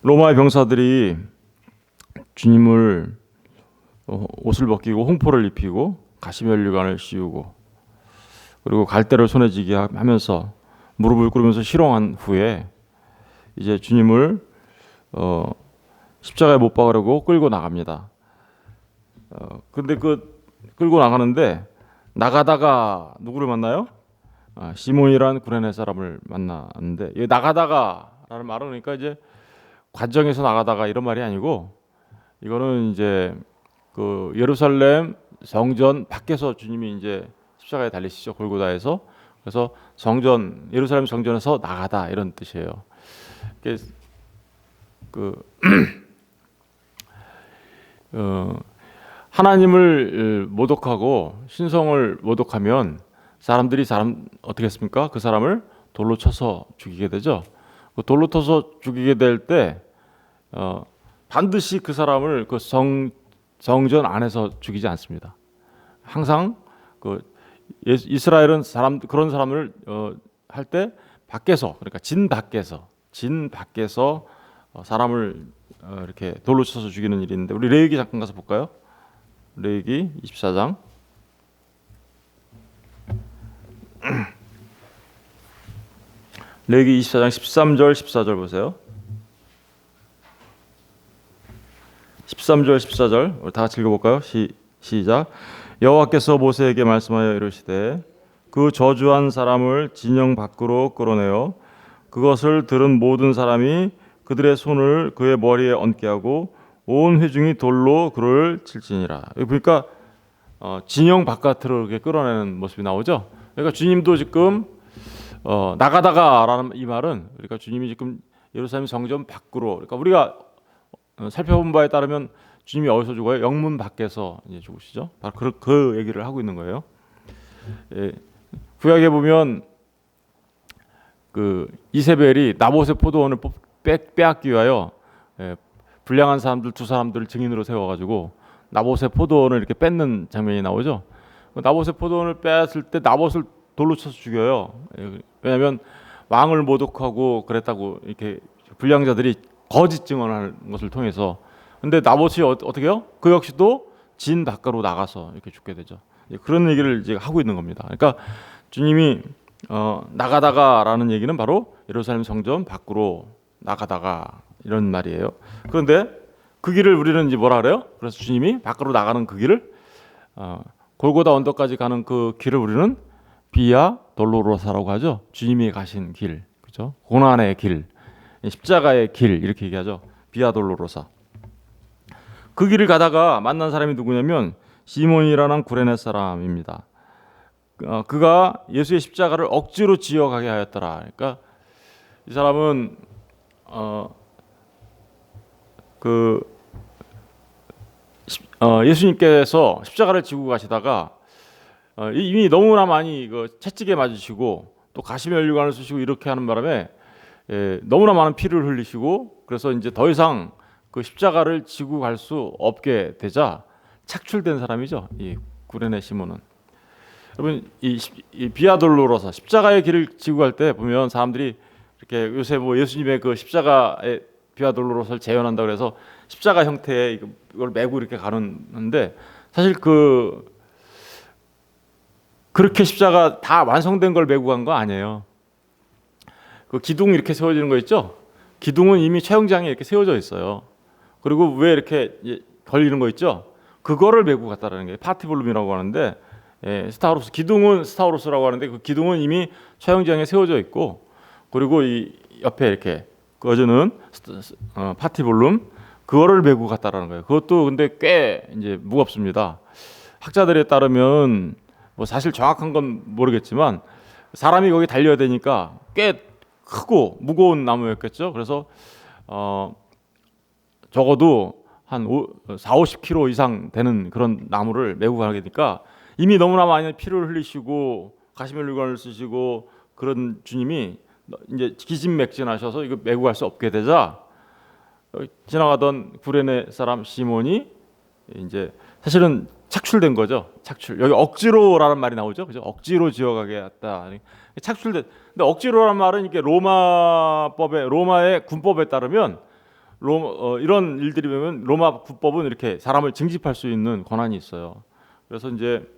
로마의 병사들이 주님을 옷을 벗기고 홍포를 입히고 가시면류관을 씌우고 그리고 갈대를 손에 쥐게 하면서 무릎을 꿇으면서 희롱한 후에 이제 주님을 십자가에 못 박으려고 끌고 나갑니다. 근데 끌고 나가는데 나가다가 누구를 만나요? 시몬이라는 구레네 사람을 만났는데 이 나가다가라는 말은 그러니까 이제 관정에서 나가다가 이런 말이 아니고 이거는 이제 그 예루살렘 성전 밖에서 주님이 이제 십자가에 달리시죠. 골고다에서. 그래서 성전 예루살렘 성전에서 나가다 이런 뜻이에요. 하나님을 모독하고 신성을 모독하면 사람들이 어떻게 했습니까? 그 사람을 돌로 쳐서 죽이게 되죠. 돌로 쳐서 죽이게 될 때 반드시 그 사람을 그 성전 안에서 죽이지 않습니다. 항상 이스라엘은 그런 사람을 할 때 밖에서 그러니까 진 밖에서 사람을 이렇게 돌로 쳐서 죽이는 일이 있는데 우리 레위기 잠깐 가서 볼까요? 레위기 24장. 레위기 24장 13절 14절 보세요. 13절 14절 우리 다 같이 읽어볼까요? 시작. 여호와께서 모세에게 말씀하여 이르시되 그 저주한 사람을 진영 밖으로 끌어내어 그것을 들은 모든 사람이 그들의 손을 그의 머리에 얹게 하고 온 회중이 돌로 그를 칠지니라. 그러니까 진영 바깥으로 이렇게 끌어내는 모습이 나오죠. 그러니까 주님도 지금 나가다가라는 이 말은 그러니까 주님이 지금 예루살렘 성전 밖으로 그러니까 우리가 살펴본 바에 따르면 주님이 어디서 죽어요? 영문 밖에서 이제 죽으시죠. 바로 그 얘기를 하고 있는 거예요. 구약에 보면 그 이세벨이 나봇의 포도원을 빼앗기 위하여 불량한 사람들 두 사람들을 증인으로 세워가지고 나봇의 포도원을 이렇게 뺏는 장면이 나오죠. 나봇의 포도원을 빼앗을 때 나봇을 돌로 쳐서 죽여요. 왜냐하면 왕을 모독하고 그랬다고 이렇게 불량자들이 거짓 증언하는 것을 통해서. 근데 나봇이 어떻게 해요? 그 역시도 진 밖으로 나가서 이렇게 죽게 되죠. 그런 얘기를 이제 하고 있는 겁니다. 그러니까 주님이 나가다가라는 얘기는 바로 예루살렘 성전 밖으로 나가다가 이런 말이에요. 그런데 그 길을 우리는 이제 뭐라 그래요? 그래서 주님이 밖으로 나가는 그 길을 골고다 언덕까지 가는 그 길을 우리는 비아 돌로로사라고 하죠. 주님이 가신 길, 그죠? 고난의 길, 십자가의 길 이렇게 얘기하죠. 비아 돌로로사. 그 길을 가다가 만난 사람이 누구냐면 시몬이라는 구레네 사람입니다. 그가 예수의 십자가를 억지로 지어가게 하였더라. 그러니까 이 사람은 예수님께서 십자가를 지고 가시다가 이미 너무나 많이 채찍에 맞으시고 또 가시면류관을 쓰시고 이렇게 하는 바람에 너무나 많은 피를 흘리시고 그래서 이제 더 이상 그 십자가를 지고 갈 수 없게 되자 착출된 사람이죠. 이 구레네 시몬은. 여러분 이 비아돌로로사 십자가의 길을 지고 갈 때 보면 사람들이 이렇게 요새 뭐 예수님의 그 십자가의 비아돌로로사를 재현한다 그래서 십자가 형태의 이걸 메고 이렇게 가는데 사실 그렇게 십자가 다 완성된 걸 메고 간 거 아니에요. 그 기둥 이렇게 세워지는 거 있죠? 기둥은 이미 촬영장에 이렇게 세워져 있어요. 그리고 왜 이렇게 걸리는 거 있죠? 그거를 메고 갔다라는 게 파티볼룸이라고 하는데 스타우로스 기둥은 스타우로스라고 하는데 그 기둥은 이미 촬영장에 세워져 있고 그리고 이 옆에 이렇게 꺼주는 파티볼룸 그거를 메고 갔다라는 거예요. 그것도 근데 꽤 이제 무겁습니다. 학자들에 따르면 뭐 사실 정확한 건 모르겠지만 사람이 거기 달려야 되니까 꽤 크고 무거운 나무였겠죠. 그래서 적어도 한 40-50kg 이상 되는 그런 나무를 메고 가니까 이미 너무나 많이 피를 흘리시고 가시면류관을 쓰시고 그런 주님이 이제 기진맥진하셔서 이거 메고 갈 수 없게 되자 지나가던 구레네 사람 시몬이 이제 사실은 착출된 거죠. 착출. 여기 억지로라는 말이 나오죠. 그죠? 억지로 지어가게 했다. 착출된. 근데 억지로라는 말은 이게 로마의 군법에 따르면 이런 일들이 보면 로마 군법은 이렇게 사람을 징집할 수 있는 권한이 있어요. 그래서 이제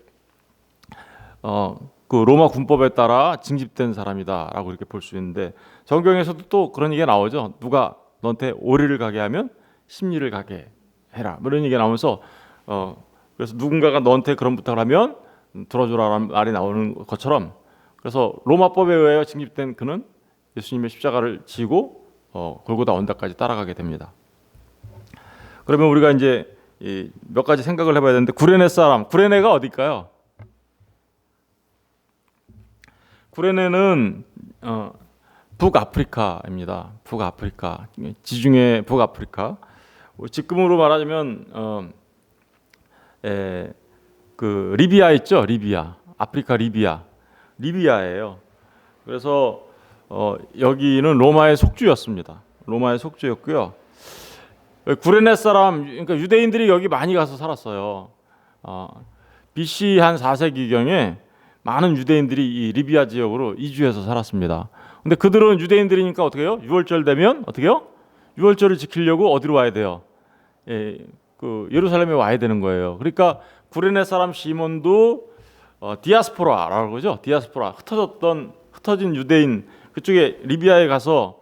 그 로마 군법에 따라 징집된 사람이다라고 이렇게 볼 수 있는데 성경에서도 또 그런 얘기가 나오죠. 누가 너한테 오리를 가게 하면 십리를 가게 해라. 뭐 이런 얘기가 나오면서 그래서 누군가가 너한테 그런 부탁을 하면 들어주라는 말이 나오는 것처럼 그래서 로마법에 의하여 징집된 그는 예수님의 십자가를 지고 골고다 언덕까지 따라가게 됩니다. 그러면 우리가 이제 몇 가지 생각을 해봐야 되는데 구레네 사람, 구레네가 어딜까요? 구레네는 북아프리카입니다. 북아프리카, 지중해 북아프리카. 지금으로 말하자면 그 리비아 있죠, 리비아, 아프리카 리비아예요. 그래서 여기는 로마의 속주였습니다. 로마의 속주였고요. 구레네 사람, 그러니까 유대인들이 여기 많이 가서 살았어요. BC 한 4세기경에 많은 유대인들이 이 리비아 지역으로 이주해서 살았습니다. 근데 그들은 유대인들이니까 어떻게 해요? 유월절 되면 어떻게 해요? 유월절을 지키려고 어디로 와야 돼요? 그 예루살렘에 와야 되는 거예요. 그러니까 구레네 사람 시몬도 디아스포라라고 그러죠. 디아스포라, 흩어진 유대인, 그쪽에 리비아에 가서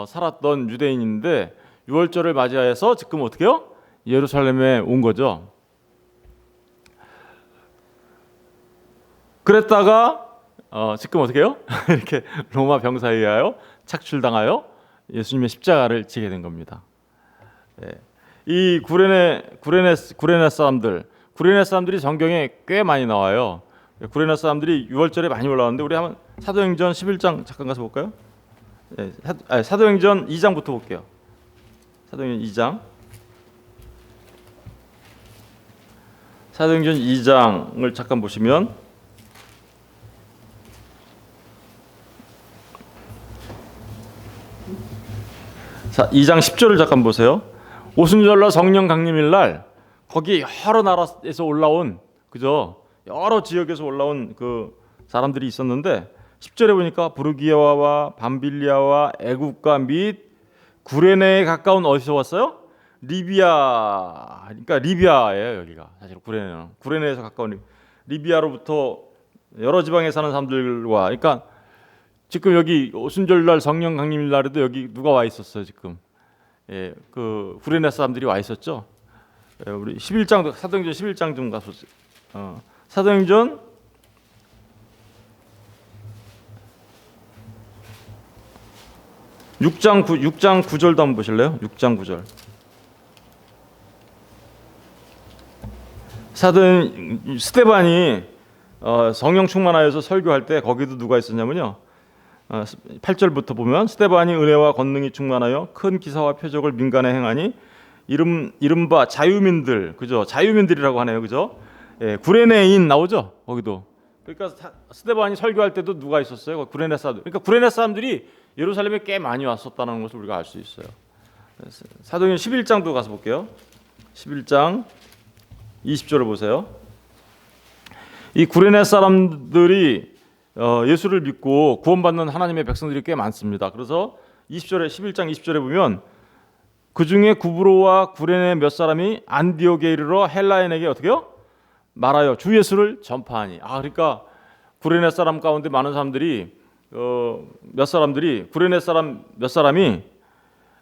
살았던 유대인인데 유월절을 맞이해서 지금 어떻게 해요? 예루살렘에 온 거죠. 그랬다가 지금 어떻게 해요? 이렇게 로마 병사에 의하여 착출당하여 예수님의 십자가를 지게 된 겁니다. 이 구레네 사람들이 성경에 꽤 많이 나와요. 구레네 사람들이 유월절에 많이 올라왔는데 우리 한번 사도행전 11장 잠깐 가서 볼까요? 사도행전 2장부터 볼게요. 사도행전 2장. 사도행전 2장을 잠깐 보시면 자, 2장 10절을 잠깐 보세요. 오순절날 성령 강림일 날 거기 여러 나라에서 올라온 그죠? 여러 지역에서 올라온 그 사람들이 있었는데 10절에 보니까 부르기아와 밤빌리아와 애국가 및 구레네에 가까운 어디서 왔어요? 리비아. 그러니까 리비아예요, 여기가. 사실 구레네에서 가까운 리비아로부터 여러 지방에 사는 사람들과 그러니까 지금 여기 오순절날 성령 강림일 날에도 여기 누가 와 있었어요, 지금. 그 구레네 사람들이 와 있었죠. 우리 11장도 사도행전 11장 좀 가서 사도행전 6장 9절도 한번 보실래요? 6장 9절. 스데반이 성령 충만하여서 설교할 때 거기도 누가 있었냐면요. 8절부터 보면 스데반이 은혜와 권능이 충만하여 큰 기사와 표적을 민간에 행하니 이른바 자유민들, 그죠? 자유민들이라고 하네요, 그죠? 구레네인 나오죠, 거기도. 그러니까 스데반이 설교할 때도 누가 있었어요? 구레네 사람들. 그러니까 구레네 사람들이 예루살렘에 꽤 많이 왔었다는 것을 우리가 알 수 있어요. 사도행전 11장도 가서 볼게요. 11장 20절을 보세요. 이 구레네 사람들이 예수를 믿고 구원받는 하나님의 백성들이 꽤 많습니다. 그래서 11장 20절에 보면 그 중에 구브로와 구레네 몇 사람이 안디옥에 이르러 헬라인에게 어떻게요? 말하여 주 예수를 전파하니. 그러니까 구레네 사람 가운데 많은 사람들이 구레네 사람 몇 사람이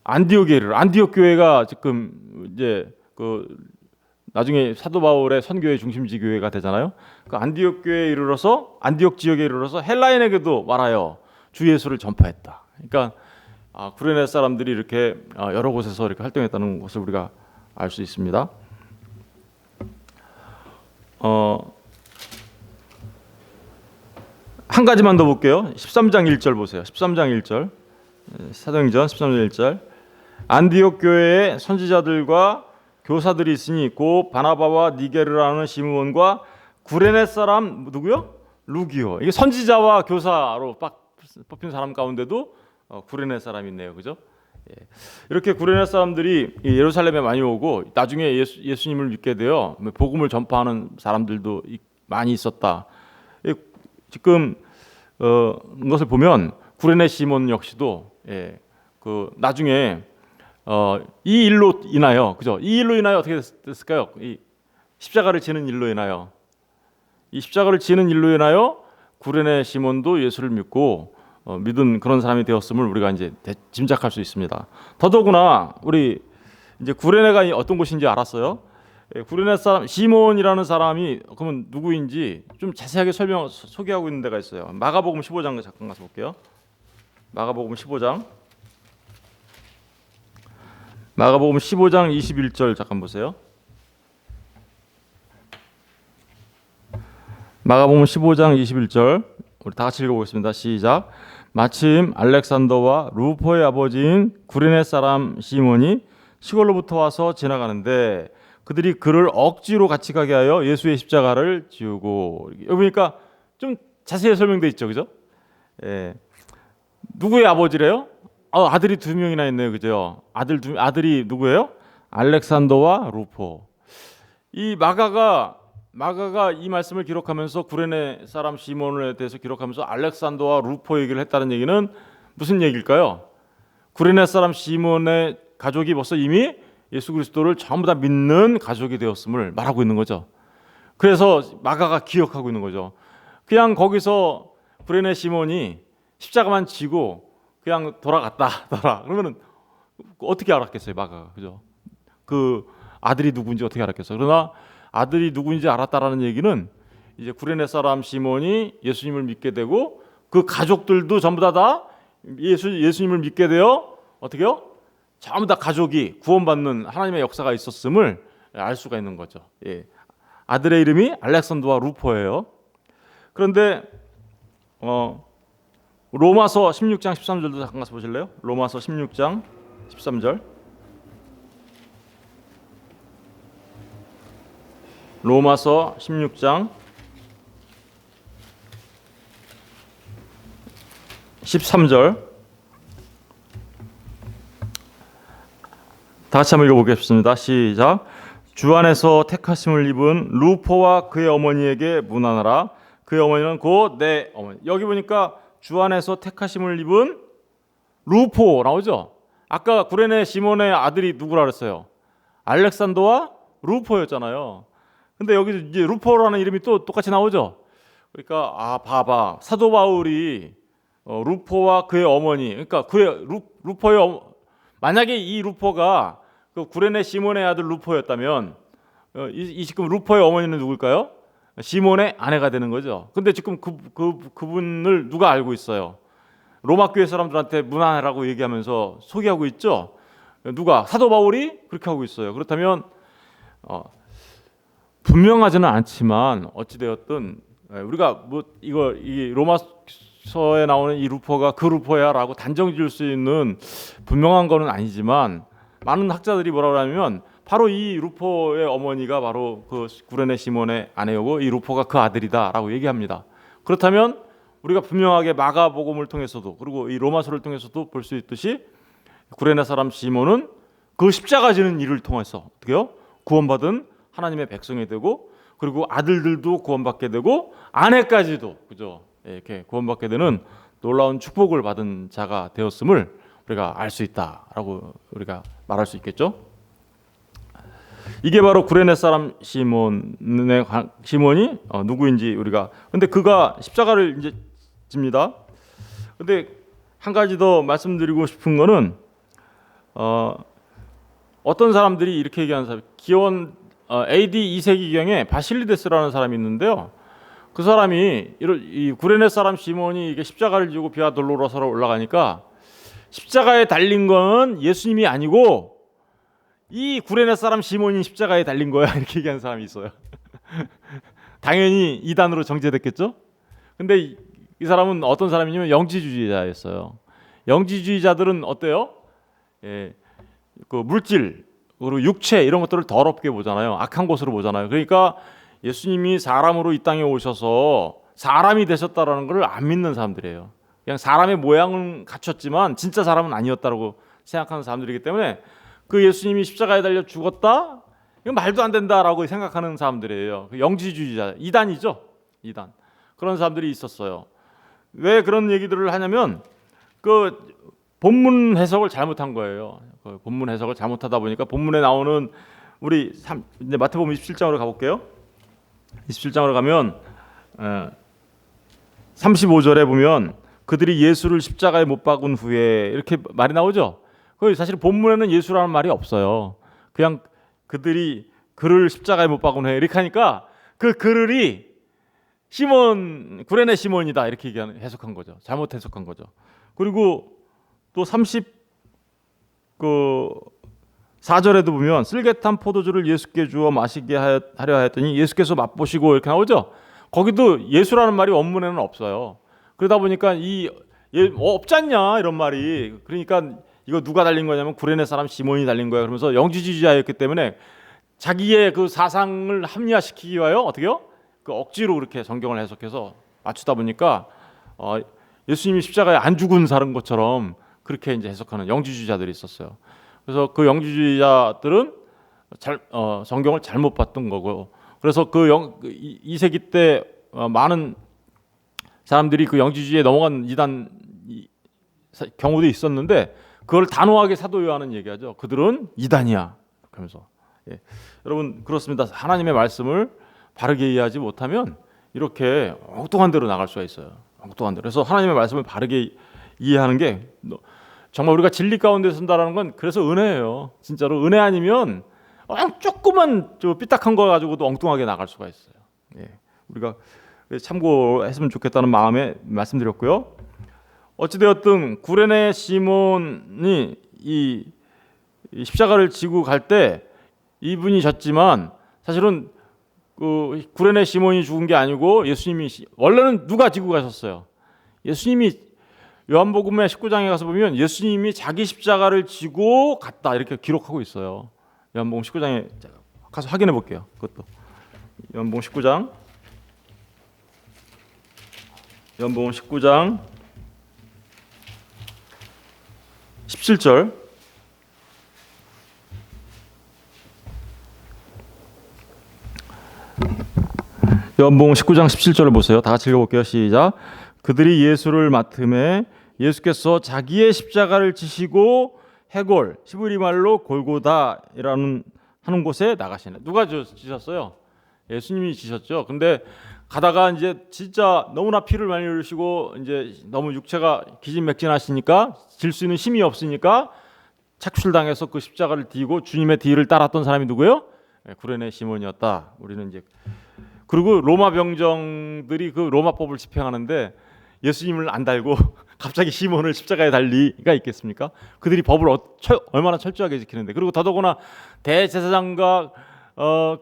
안디옥에 이르러, 안디옥 교회가 지금 이제 그 나중에 사도 바울의 선교의 중심지 교회가 되잖아요. 그 안디옥 교회에 이르러서 안디옥 지역에 이르러서 헬라인에게도 말하여 주 예수를 전파했다. 그러니까 구레네 사람들이 이렇게 여러 곳에서 이렇게 활동했다는 것을 우리가 알 수 있습니다. 한 가지만 더 볼게요. 13장 1절 보세요. 13장 1절. 사도행전 13장 1절. 안디옥 교회에 선지자들과 교사들이 있으니 곧 바나바와 니게르라는 시므온과 구레네 사람 누구요? 루기오. 이게 선지자와 교사로 뽑힌 사람 가운데도 구레네 사람이 있네요, 그죠? 이렇게 구레네 사람들이 예루살렘에 많이 오고 나중에 예수님을 믿게 되어 복음을 전파하는 사람들도 많이 있었다. 지금 이것을 보면 구레네 시몬 역시도 그 나중에 이 일로 인하여 그죠? 이 일로 인하여 어떻게 됐을까요? 이 십자가를 지는 일로 인하여 이 십자가를 지는 일로 인하여 구레네 시몬도 예수를 믿고 믿은 그런 사람이 되었음을 우리가 이제 짐작할 수 있습니다. 더더구나 우리 이제 구레네가 어떤 곳인지 알았어요. 구레네 사람 시몬이라는 사람이 그러면 누구인지 좀 자세하게 소개하고 있는 데가 있어요. 마가복음 15장 잠깐 가서 볼게요. 마가복음 15장 21절 잠깐 보세요. 마가복음 15장 21절 우리 다 같이 읽어보겠습니다. 시작. 마침 알렉산더와 루포의 아버지인 구레네 사람 시몬이 시골로부터 와서 지나가는데 그들이 그를 억지로 같이 가게 하여 예수의 십자가를 지우고. 여기 보니까 좀 자세히 설명돼 있죠, 그죠? 누구의 아버지래요? 아들이 두 명이나 있네요, 그죠? 아들이 누구예요? 알렉산더와 루포. 이 마가가 이 말씀을 기록하면서 구레네 사람 시몬에 대해서 기록하면서 알렉산더와 루포 얘기를 했다는 얘기는 무슨 얘기일까요? 구레네 사람 시몬의 가족이 벌써 이미 예수 그리스도를 전부 다 믿는 가족이 되었음을 말하고 있는 거죠. 그래서 마가가 기억하고 있는 거죠. 그냥 거기서 구레네 시몬이 십자가만 지고 그냥 돌아갔다. 그러면은 어떻게 알았겠어요, 마가가, 그죠? 그 아들이 누구인지 어떻게 알았겠어요? 그러나 아들이 누구인지 알았다라는 얘기는 이제 구레네 사람 시몬이 예수님을 믿게 되고 그 가족들도 전부 다 예수님을 믿게 되어 어떻게요? 전부 다 가족이 구원받는 하나님의 역사가 있었음을 알 수가 있는 거죠. 아들의 이름이 알렉산더와 루포예요. 그런데 로마서 16장 13절도 잠깐 가서 보실래요? 로마서 16장 13절. 로마서 16장 13절 다 같이 한번 읽어보겠습니다. 시작. 주 안에서 택하심을 입은 루포와 그의 어머니에게 문안하라. 그의 어머니는 곧 내 어머니. 여기 보니까 주 안에서 택하심을 입은 루포 나오죠. 아까 구레네 시몬의 아들이 누구라 그랬어요? 알렉산더와 루포였잖아요. 근데 여기 이제 루포라는 이름이 또 똑같이 나오죠. 그러니까 봐봐, 사도 바울이 루포와 그의 어머니, 그러니까 그의 루포의 만약에 이 루포가 그 구레네 시몬의 아들 루포였다면 이 지금 루포의 어머니는 누굴까요? 시몬의 아내가 되는 거죠. 근데 지금 그분을 누가 알고 있어요? 로마 교회 사람들한테 문안하라고 얘기하면서 소개하고 있죠. 누가? 사도 바울이 그렇게 하고 있어요. 그렇다면 분명하지는 않지만 어찌 되었든 우리가 이 로마서에 나오는 이 루포가 그 루포야라고 단정 지을 수 있는 분명한 거는 아니지만 많은 학자들이 뭐라고 하냐면 바로 이 루포의 어머니가 바로 그 구레네 시몬의 아내이고 이 루포가 그 아들이다라고 얘기합니다. 그렇다면 우리가 분명하게 마가복음을 통해서도 그리고 이 로마서를 통해서도 볼 수 있듯이 구레네 사람 시몬은 그 십자가 지는 일을 통해서 어떻게요? 구원받은 하나님의 백성이 되고 그리고 아들들도 구원받게 되고 아내까지도 그죠? 이렇게 구원받게 되는 놀라운 축복을 받은 자가 되었음을 우리가 알 수 있다라고 우리가 말할 수 있겠죠. 이게 바로 구레네 사람 시몬이 누구인지 우리가 근데 그가 십자가를 이제 집니다. 근데 한 가지 더 말씀드리고 싶은 거는 어떤 사람들이 이렇게 얘기하는 사람 기원 AD 2세기경에 바실리데스라는 사람이 있는데요. 그 사람이 이 구레네 사람 시몬이 이게 십자가를 지고 비아 돌로로서로 올라가니까 십자가에 달린 건 예수님이 아니고 이 구레네 사람 시몬이 십자가에 달린 거야 이렇게 얘기하는 사람이 있어요. 당연히 이단으로 정죄됐겠죠. 근데 이 사람은 어떤 사람이냐면 영지주의자였어요. 영지주의자들은 어때요? 그 물질 그리고 육체 이런 것들을 더럽게 보잖아요. 악한 것으로 보잖아요. 그러니까 예수님이 사람으로 이 땅에 오셔서 사람이 되셨다라는 걸 안 믿는 사람들이에요. 그냥 사람의 모양은 갖췄지만 진짜 사람은 아니었다라고 생각하는 사람들이기 때문에 그 예수님이 십자가에 달려 죽었다? 이건 말도 안 된다라고 생각하는 사람들이에요. 영지주의자, 이단이죠. 이단. 그런 사람들이 있었어요. 왜 그런 얘기들을 하냐면 그 본문 해석을 잘못한 거예요. 그 본문 해석을 잘못하다 보니까 본문에 나오는 우리 이제 마태복음 27장으로 가볼게요. 27장으로 가면 35절에 보면 그들이 예수를 십자가에 못 박은 후에 이렇게 말이 나오죠. 그 사실 본문에는 예수라는 말이 없어요. 그냥 그들이 그를 십자가에 못 박은 후에 이렇게 하니까 그 그들이 시몬 구레네 시몬이다 이렇게 해석한 거죠. 잘못 해석한 거죠. 그리고 또 34절에도 보면 쓸개탄 포도주를 예수께 주어 마시게 하려 하였더니 예수께서 맛보시고 이렇게 나오죠. 거기도 예수라는 말이 원문에는 없어요. 그러다 보니까 없지 않냐 이런 말이. 그러니까 이거 누가 달린 거냐면 구레네 사람 시몬이 달린 거예요. 그러면서 영지주의자였기 때문에 자기의 그 사상을 합리화시키기 위하여 어떻게요? 그 억지로 그렇게 성경을 해석해서 맞추다 보니까 예수님이 십자가에 안 죽은 사람 것처럼 그렇게 이제 해석하는 영지주의자들이 있었어요. 그래서 그 영지주의자들은 성경을 잘못 봤던 거고, 그래서 이 세기 때 많은 사람들이 그 영지주의에 넘어간 이단 경우도 있었는데 그걸 단호하게 사도 요한은 얘기하죠. 그들은 이단이야. 그러면서 여러분 그렇습니다. 하나님의 말씀을 바르게 이해하지 못하면 이렇게 엉뚱한 대로 나갈 수가 있어요. 엉뚱한 대로. 그래서 하나님의 말씀을 바르게 이해하는 게 정말 우리가 진리 가운데 선다라는 건 그래서 은혜예요. 진짜로 은혜 아니면 조금만 삐딱한 거 가지고도 엉뚱하게 나갈 수가 있어요. 우리가 참고했으면 좋겠다는 마음에 말씀드렸고요. 어찌되었든 구레네 시몬이 이 십자가를 지고 갈 때 이분이 졌지만 사실은 그 구레네 시몬이 죽은 게 아니고 예수님이 원래는 누가 지고 가셨어요? 예수님이 요한복음의 19장에 가서 보면 예수님이 자기 십자가를 지고 갔다 이렇게 기록하고 있어요. 요한복음 19장에 가서 확인해 볼게요. 그것도 요한복음 19장 17절 요한복음 19장 17절을 보세요. 다 같이 읽어볼게요. 시작. 그들이 예수를 맡음에 예수께서 자기의 십자가를 지시고 해골, 히브리 말로 골고다라는 하는 곳에 나가시네. 누가 지셨어요? 예수님이 지셨죠. 근데 가다가 이제 진짜 너무나 피를 많이 흘리시고 이제 너무 육체가 기진맥진하시니까 질 수 있는 힘이 없으니까 착출당해서 그 십자가를 뒤고 주님의 뒤를 따랐던 사람이 누구예요? 구레네 시몬이었다. 우리는 이제 그리고 로마 병정들이 그 로마법을 집행하는데 예수님을 안 달고 갑자기 시몬을 십자가에 달 리가 있겠습니까? 그들이 법을 얼마나 철저하게 지키는데. 그리고 더더구나 대제사장과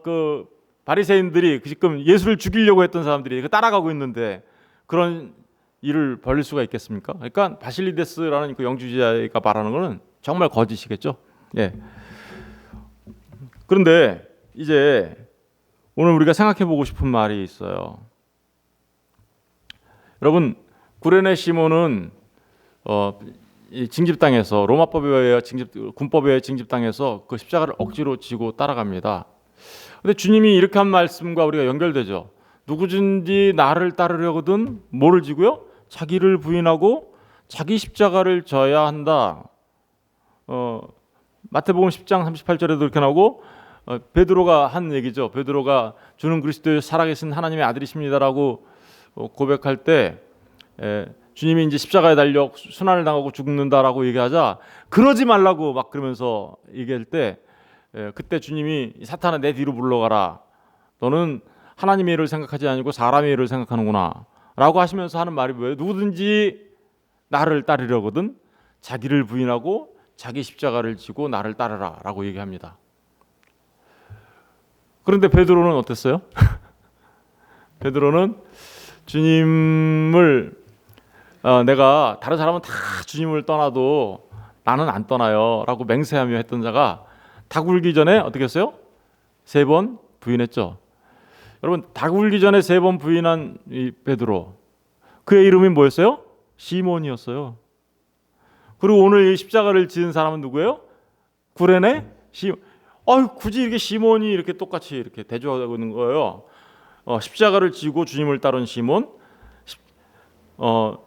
그 바리새인들이 지금 예수를 죽이려고 했던 사람들이 따라가고 있는데 그런 일을 벌일 수가 있겠습니까? 그러니까 바실리데스라는 그 영주주의자가 말하는 것은 정말 거짓이겠죠. 그런데 이제 오늘 우리가 생각해 보고 싶은 말이 있어요. 여러분 구레네 시몬은 징집당해서 로마법에 의해 군법에 의해 징집당해서 그 십자가를 억지로 지고 따라갑니다. 근데 주님이 이렇게 한 말씀과 우리가 연결되죠. 누구든지 나를 따르려거든 뭐를 지고요? 자기를 부인하고 자기 십자가를 져야 한다. 마태복음 10장 38절에도 이렇게 나오고 베드로가 한 얘기죠. 베드로가 주는 그리스도의 살아계신 하나님의 아들이십니다라고 고백할 때 주님이 이제 십자가에 달려 순환을 당하고 죽는다라고 얘기하자 그러지 말라고 막 그러면서 얘기할 때 그때 주님이 사탄아 내 뒤로 물러가라. 너는 하나님의 일을 생각하지 아니고 사람의 일을 생각하는구나 라고 하시면서 하는 말이 뭐예요? 누구든지 나를 따르려거든 자기를 부인하고 자기 십자가를 지고 나를 따르라 라고 얘기합니다. 그런데 베드로는 어땠어요? 베드로는 주님을 내가 다른 사람은 다 주님을 떠나도 나는 안 떠나요 라고 맹세하며 했던 자가 닭 울기 전에 어떻게 했어요? 3번 부인했죠. 여러분 닭 울기 전에 3번 부인한 이 베드로 그의 이름이 뭐였어요? 시몬이었어요. 그리고 오늘 이 십자가를 지은 사람은 누구예요? 구레네 시몬. 굳이 이렇게 시몬이 이렇게 똑같이 이렇게 대조하고 있는 거예요. 십자가를 지고 주님을 따른 시몬,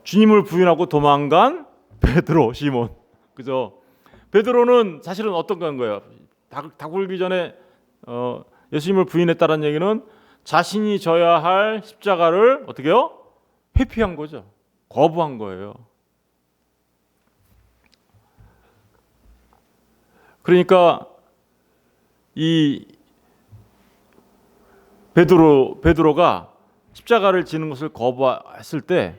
주님을 부인하고 도망간 베드로, 시몬. 그죠? 베드로는 사실은 어떤 건 거예요? 닭 굴기 전에 예수님을 부인했다는 얘기는 자신이 져야 할 십자가를 어떻게 해요? 회피한 거죠. 거부한 거예요. 그러니까 이 베드로가 십자가를 지는 것을 거부했을 때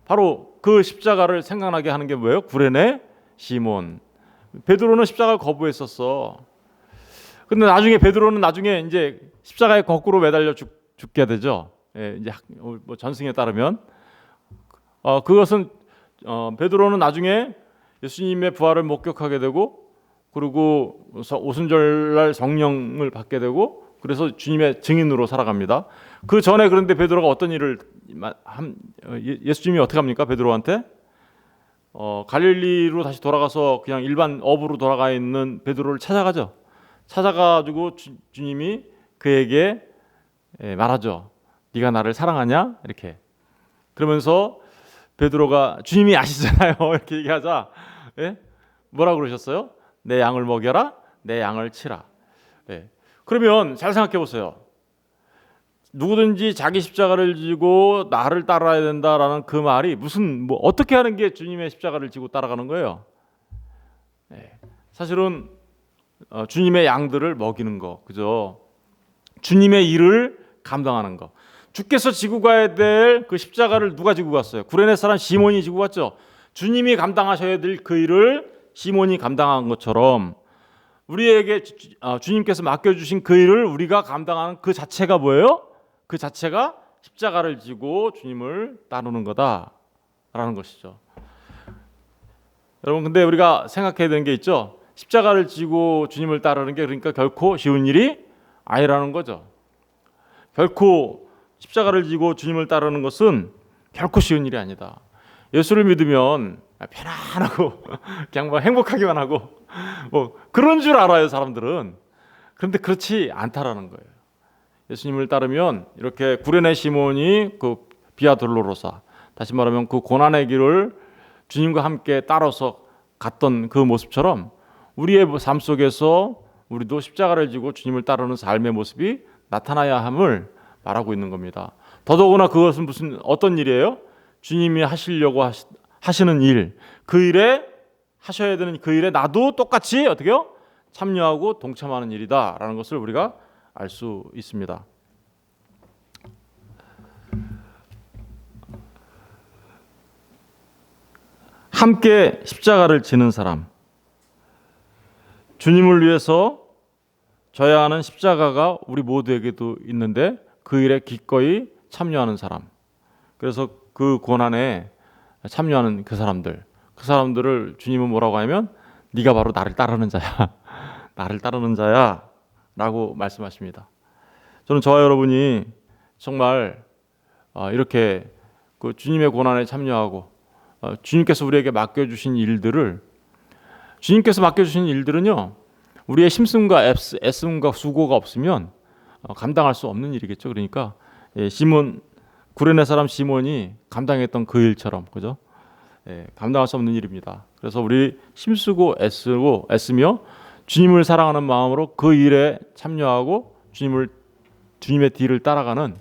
바로 그 십자가를 생각나게 하는 게 뭐예요? 구레네 시몬. 베드로는 십자가를 거부했었어. 근데 나중에 베드로는 나중에 이제 십자가에 거꾸로 매달려 죽게 되죠. 이제 뭐 전승에 따르면 그것은 베드로는 나중에 예수님의 부활을 목격하게 되고 그리고 오순절날 성령을 받게 되고 그래서 주님의 증인으로 살아갑니다. 그 전에 그런데 베드로가 어떤 일을 예수님이 어떻게 합니까? 베드로한테 갈릴리로 다시 돌아가서 그냥 일반 업으로 돌아가 있는 베드로를 찾아가죠. 찾아가지고 주님이 그에게 말하죠. 네가 나를 사랑하냐? 이렇게. 그러면서 베드로가 주님이 아시잖아요. 이렇게 얘기하자. 뭐라고 그러셨어요? 내 양을 먹여라. 내 양을 치라. 그러면 잘 생각해 보세요. 누구든지 자기 십자가를 지고 나를 따라야 된다라는 그 말이 무슨 어떻게 하는 게 주님의 십자가를 지고 따라가는 거예요? 사실은 주님의 양들을 먹이는 거, 그죠? 주님의 일을 감당하는 거. 주께서 지고 가야 될 그 십자가를 누가 지고 갔어요? 구레네 사람 시몬이 지고 갔죠. 주님이 감당하셔야 될 그 일을 시몬이 감당한 것처럼 우리에게 주님께서 맡겨주신 그 일을 우리가 감당하는 그 자체가 뭐예요? 그 자체가 십자가를 지고 주님을 따르는 거다라는 것이죠. 여러분, 근데 우리가 생각해야 되는 게 있죠. 십자가를 지고 주님을 따르는 게 그러니까 결코 쉬운 일이 아니라는 거죠. 결코 십자가를 지고 주님을 따르는 것은 결코 쉬운 일이 아니다. 예수를 믿으면 편안하고 그냥 뭐 행복하기만 하고 뭐 그런 줄 알아요, 사람들은. 그런데 그렇지 않다라는 거예요. 예수님을 따르면 이렇게 구레네 시몬이 그 비아 돌로로사, 다시 말하면 그 고난의 길을 주님과 함께 따라서 갔던 그 모습처럼 우리의 삶 속에서 우리도 십자가를 지고 주님을 따르는 삶의 모습이 나타나야 함을 말하고 있는 겁니다. 더더구나 그것은 어떤 일이에요? 주님이 하시려고 하시는 일, 그 일에 하셔야 되는 그 일에 나도 똑같이 어떻게요? 참여하고 동참하는 일이다라는 것을 우리가 알 수 있습니다. 함께 십자가를 지는 사람, 주님을 위해서 져야 하는 십자가가 우리 모두에게도 있는데 그 일에 기꺼이 참여하는 사람, 그래서 그 고난에 참여하는 그 사람들을 주님은 뭐라고 하냐면 네가 바로 나를 따르는 자야. 나를 따르는 자야 라고 말씀하십니다. 저는 저와 여러분이 정말 이렇게 그 주님의 고난에 참여하고 주님께서 우리에게 맡겨주신 일들을, 주님께서 맡겨주신 일들은요, 우리의 힘씀과 애씀과 수고가 없으면 감당할 수 없는 일이겠죠. 그러니까 구레네 사람 시몬이 감당했던 그 일처럼, 그죠? 감당할 수 없는 일입니다. 그래서 우리 힘쓰고 애쓰며 주님을 사랑하는 마음으로 그 일에 참여하고 주님의 뒤를 따라가는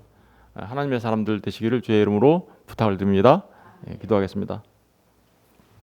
하나님의 사람들 되시기를 주의 이름으로 부탁을 드립니다. 기도하겠습니다.